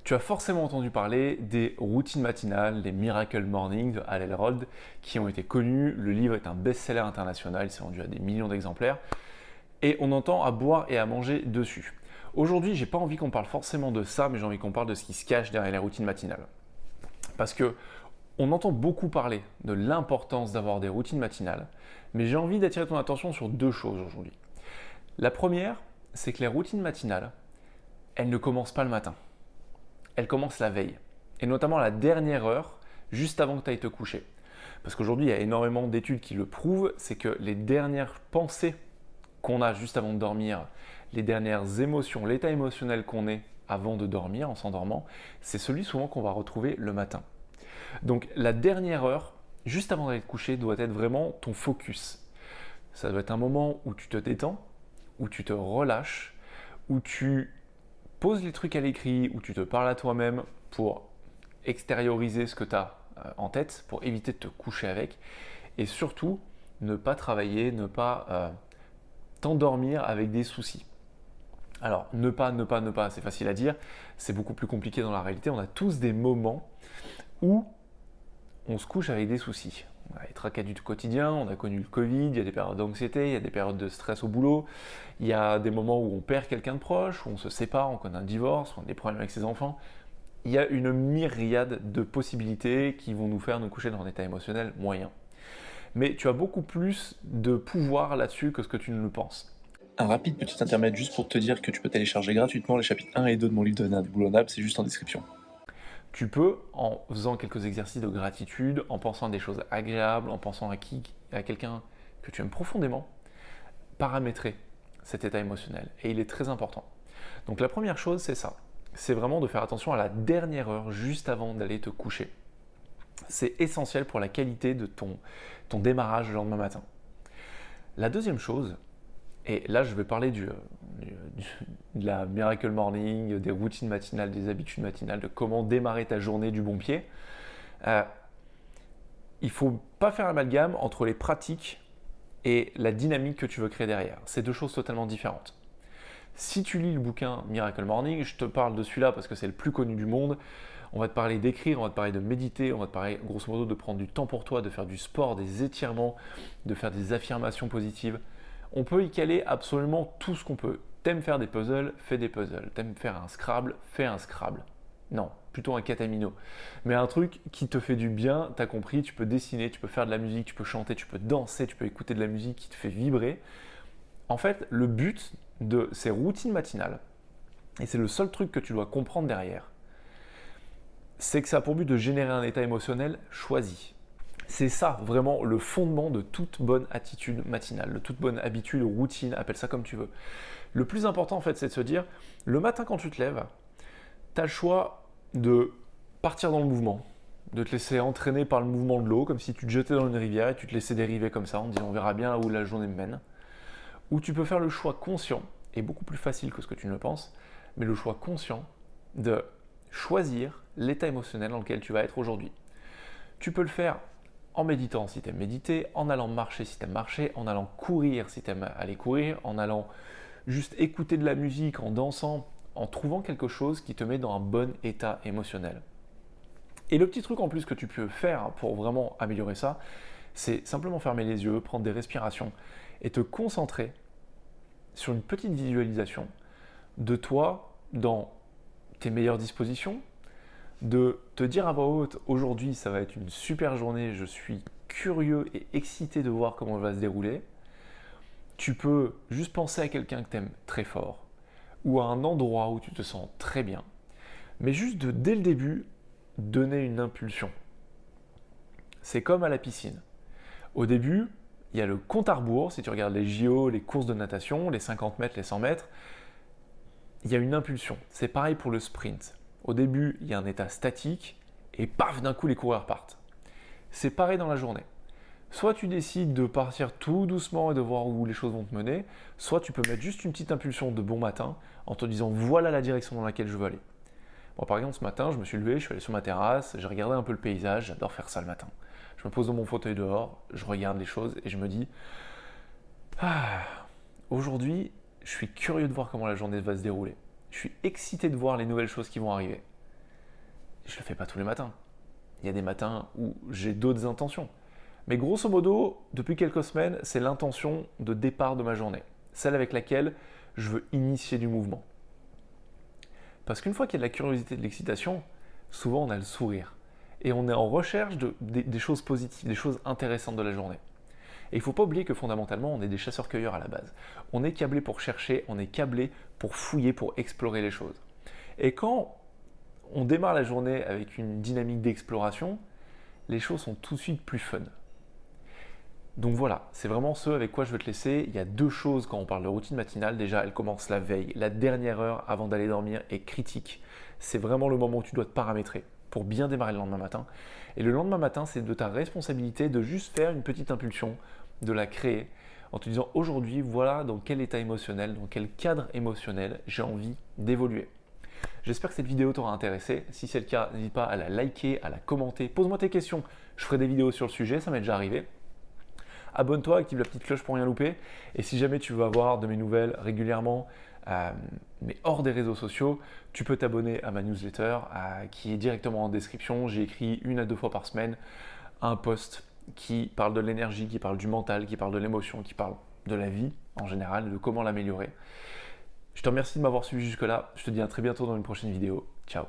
Tu as forcément entendu parler des routines matinales, les Miracle Morning de Hal Elrod, qui ont été connus. Le livre est un best-seller international, il s'est vendu à des millions d'exemplaires. Et on entend à boire et à manger dessus. Aujourd'hui, j'ai pas envie qu'on parle forcément de ça, mais j'ai envie qu'on parle de ce qui se cache derrière les routines matinales. Parce que on entend beaucoup parler de l'importance d'avoir des routines matinales, mais j'ai envie d'attirer ton attention sur deux choses aujourd'hui. La première, c'est que les routines matinales, elles ne commencent pas le matin. Elles commencent la veille. Et notamment la dernière heure, juste avant que tu ailles te coucher. Parce qu'aujourd'hui, il y a énormément d'études qui le prouvent, c'est que les dernières pensées qu'on a juste avant de dormir, les dernières émotions, l'état émotionnel qu'on est avant de dormir, en s'endormant, c'est celui souvent qu'on va retrouver le matin. Donc la dernière heure, juste avant d'aller te coucher, doit être vraiment ton focus. Ça doit être un moment où tu te détends, où tu te relâches, où tu poses les trucs à l'écrit, où tu te parles à toi-même pour extérioriser ce que tu as en tête, pour éviter de te coucher avec, et surtout ne pas travailler, ne pas t'endormir avec des soucis. Alors, ne pas, c'est facile à dire, c'est beaucoup plus compliqué dans la réalité. On a tous des moments où on se couche avec des soucis. On a les tracas du quotidien, on a connu le Covid, il y a des périodes d'anxiété, il y a des périodes de stress au boulot, il y a des moments où on perd quelqu'un de proche, où on se sépare, on connaît un divorce, on a des problèmes avec ses enfants. Il y a une myriade de possibilités qui vont nous faire nous coucher dans un état émotionnel moyen. Mais tu as beaucoup plus de pouvoir là-dessus que ce que tu ne le penses. Un rapide petit intermède juste pour te dire que tu peux télécharger gratuitement les chapitres 1 et 2 de mon livre de Inboulonnable, c'est juste en description. Tu peux, en faisant quelques exercices de gratitude, en pensant à des choses agréables, en pensant à quelqu'un que tu aimes profondément, paramétrer cet état émotionnel. Et il est très important. Donc la première chose, c'est ça. C'est vraiment de faire attention à la dernière heure, juste avant d'aller te coucher. C'est essentiel pour la qualité de ton démarrage le lendemain matin. La deuxième chose, et là je vais parler de la Miracle Morning, des routines matinales, des habitudes matinales, de comment démarrer ta journée du bon pied. Il ne faut pas faire amalgame entre les pratiques et la dynamique que tu veux créer derrière. C'est deux choses totalement différentes. Si tu lis le bouquin Miracle Morning, je te parle de celui-là parce que c'est le plus connu du monde. On va te parler d'écrire, on va te parler de méditer, on va te parler grosso modo de prendre du temps pour toi, de faire du sport, des étirements, de faire des affirmations positives. On peut y caler absolument tout ce qu'on peut. T'aimes faire des puzzles, fais des puzzles. T'aimes faire un Scrabble, fais un Scrabble. Non, plutôt un catamino. Mais un truc qui te fait du bien, t'as compris, tu peux dessiner, tu peux faire de la musique, tu peux chanter, tu peux danser, tu peux écouter de la musique qui te fait vibrer. En fait, le but de ces routines matinales, et c'est le seul truc que tu dois comprendre derrière, c'est que ça a pour but de générer un état émotionnel choisi. C'est ça vraiment le fondement de toute bonne attitude matinale, de toute bonne habitude, routine, appelle ça comme tu veux. Le plus important en fait, c'est de se dire, le matin quand tu te lèves, tu as le choix de partir dans le mouvement, de te laisser entraîner par le mouvement de l'eau, comme si tu te jetais dans une rivière et tu te laissais dériver comme ça en disant on verra bien là où la journée me mène. Ou tu peux faire le choix conscient, et beaucoup plus facile que ce que tu ne le penses, mais le choix conscient de choisir l'état émotionnel dans lequel tu vas être aujourd'hui. Tu peux le faire en méditant si tu aimes méditer, en allant marcher si tu aimes marcher, en allant courir si tu aimes aller courir, en allant juste écouter de la musique, en dansant, en trouvant quelque chose qui te met dans un bon état émotionnel. Et le petit truc en plus que tu peux faire pour vraiment améliorer ça, c'est simplement fermer les yeux, prendre des respirations et te concentrer sur une petite visualisation de toi dans tes meilleures dispositions, de te dire à voix haute, aujourd'hui ça va être une super journée, je suis curieux et excité de voir comment elle va se dérouler. Tu peux juste penser à quelqu'un que tu aimes très fort ou à un endroit où tu te sens très bien, mais juste dès le début, donner une impulsion. C'est comme à la piscine. Au début, il y a le compte à rebours, si tu regardes les JO, les courses de natation, les 50 mètres, les 100 mètres, il y a une impulsion. C'est pareil pour le sprint. Au début, il y a un état statique et paf, d'un coup, les coureurs partent. C'est pareil dans la journée. Soit tu décides de partir tout doucement et de voir où les choses vont te mener, soit tu peux mettre juste une petite impulsion de bon matin en te disant voilà la direction dans laquelle je veux aller. Moi, par exemple, ce matin, je me suis levé, je suis allé sur ma terrasse, j'ai regardé un peu le paysage, j'adore faire ça le matin. Je me pose dans mon fauteuil dehors, je regarde les choses et je me dis aujourd'hui, je suis curieux de voir comment la journée va se dérouler. Je suis excité de voir les nouvelles choses qui vont arriver. je le fais pas tous les matins. Il y a des matins où j'ai d'autres intentions. Mais grosso modo, depuis quelques semaines, c'est l'intention de départ de ma journée, celle avec laquelle je veux initier du mouvement. Parce qu'une fois qu'il y a de la curiosité et de l'excitation, souvent on a le sourire. Et on est en recherche des choses positives, des choses intéressantes de la journée. Et il ne faut pas oublier que fondamentalement, on est des chasseurs-cueilleurs à la base. On est câblé pour chercher, on est câblé pour fouiller, pour explorer les choses. Et quand on démarre la journée avec une dynamique d'exploration, les choses sont tout de suite plus fun. Donc voilà, c'est vraiment ce avec quoi je veux te laisser. Il y a deux choses quand on parle de routine matinale. Déjà, elle commence la veille. La dernière heure avant d'aller dormir est critique. C'est vraiment le moment où tu dois te paramétrer pour bien démarrer le lendemain matin. Et le lendemain matin, c'est de ta responsabilité de juste faire une petite impulsion, de la créer en te disant aujourd'hui, voilà dans quel état émotionnel, dans quel cadre émotionnel j'ai envie d'évoluer. J'espère que cette vidéo t'aura intéressé. Si c'est le cas, n'hésite pas à la liker, à la commenter. Pose-moi tes questions. Je ferai des vidéos sur le sujet, ça m'est déjà arrivé. Abonne-toi, active la petite cloche pour rien louper. Et si jamais tu veux avoir de mes nouvelles régulièrement, mais hors des réseaux sociaux, tu peux t'abonner à ma newsletter qui est directement en description. J'ai écrit 1 à 2 fois par semaine un post qui parle de l'énergie, qui parle du mental, qui parle de l'émotion, qui parle de la vie en général, de comment l'améliorer. Je te remercie de m'avoir suivi jusque-là. Je te dis à très bientôt dans une prochaine vidéo. Ciao.